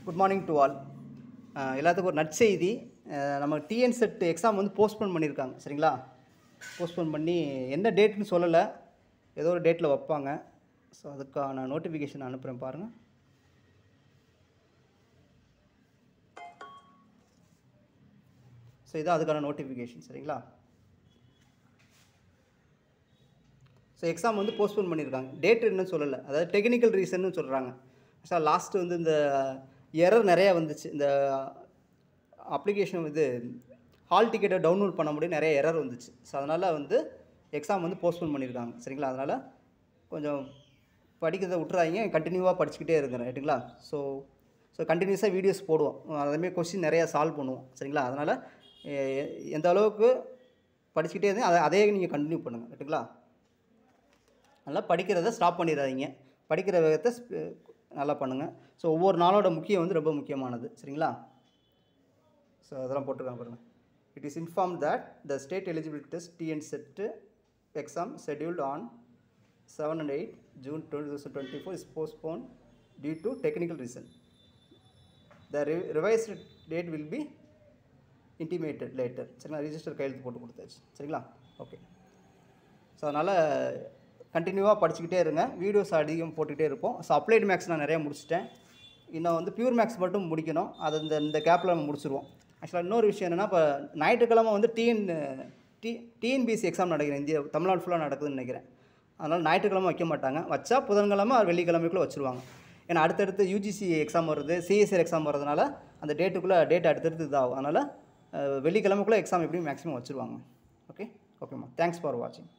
Good morning to all. எல்லாத்துக்கும் ஒரு நற்செய்தி. நம்ம டிஎன் செட் எக்ஸாம் வந்து போஸ்ட்போன் பண்ணியிருக்காங்க. சரிங்களா? போஸ்ட்போன் பண்ணி என்ன டேட்னு சொல்லலை, ஏதோ ஒரு டேட்டில் வைப்பாங்க. ஸோ அதுக்கான நோட்டிஃபிகேஷன் அனுப்புகிறேன் பாருங்கள். ஸோ இதான் அதுக்கான நோட்டிஃபிகேஷன். சரிங்களா? ஸோ எக்ஸாம் வந்து போஸ்ட்போன் பண்ணியிருக்காங்க. டேட் என்னன்னு சொல்லலை, அதாவது டெக்னிக்கல் ரீசன்னு சொல்கிறாங்க. சார் லாஸ்ட்டு வந்து இந்த எரர் நிறையா வந்துச்சு. இந்த அப்ளிகேஷன் இது ஹால் டிக்கெட்டை டவுன்லோட் பண்ண முடியும், நிறைய எரர் வந்துச்சு. ஸோ அதனால் வந்து எக்ஸாம் வந்து போஸ்ட்போன் பண்ணியிருக்காங்க. சரிங்களா? அதனால் கொஞ்சம் படிக்கிறத விட்டுறாதீங்க, கண்டினியூவாக படிச்சுக்கிட்டே இருக்கிறேன். ரைட்டுங்களா? ஸோ கண்டினியூஸாக வீடியோஸ் போடுவோம், அதேமாதிரி கொஸ்டின் நிறையா சால்வ் பண்ணுவோம். சரிங்களா? அதனால் எந்த அளவுக்கு படிச்சுக்கிட்டே இருந்தேன் அதே நீங்கள் கண்டினியூ பண்ணுங்கள். ரைட்டுங்களா? நல்லா படிக்கிறத ஸ்டாப் பண்ணிடாதீங்க, படிக்கிற வேகத்தை நல்லா பண்ணுங்கள். ஸோ ஒவ்வொரு நாளோட முக்கியம் வந்து ரொம்ப முக்கியமானது. சரிங்களா? ஸோ அதெல்லாம் போட்டுருக்காங்க பாருங்கள். It is inform that the state eligibility test TN set exam scheduled on 7 and 8 June 2024 is postponed due to technical reason. The revised date will be intimated later. சரிங்களா? ரிஜிஸ்டர் கையெழுத்து போட்டு கொடுத்தாச்சு. சரிங்களா? ஓகே. ஸோ அதனால் கண்டினியூவாக படிச்சுக்கிட்டே இருங்க, videos அதிகம் போட்டுக்கிட்டே இருப்போம். ஸோ அப்ளைடு மேக்ஸ் நான் நிறையா முடிச்சிட்டேன், இன்னும் வந்து பியூர் மேக்ஸ் மட்டும் முடிக்கணும். அது இந்த கேப்பில் நம்ம முடிச்சிருவோம். ஆக்சுவலாக இன்னொரு விஷயம் என்னென்னா, இப்போ ஞாயிற்றுக்கிழமை வந்து டிஎன்பிஎஸ்சி எக்ஸாம் நடக்கிறேன், தமிழ்நாடு ஃபுல்லாக நடக்குதுன்னு நினைக்கிறேன். அதனால் ஞாயிற்றுக்கிழமை வைக்க மாட்டாங்க, வச்சா புதன்கிழமை வெள்ளிக்கிழமைக்குள்ளே வச்சுருவாங்க. ஏன்னா அடுத்தடுத்து யூஜிசி எக்ஸாம் வருது, சிஎஸ்ஆர் எக்ஸாம் வரதுனால அந்த டேட் அடுத்தடுத்து இதாகும். அதனால் வெள்ளிக்கிழமைக்குள்ளே எக்ஸாம் எப்படியும் மேக்ஸிமம் வச்சுருவாங்க. ஓகேம்மா, தேங்க்ஸ் ஃபார் வாட்சிங்.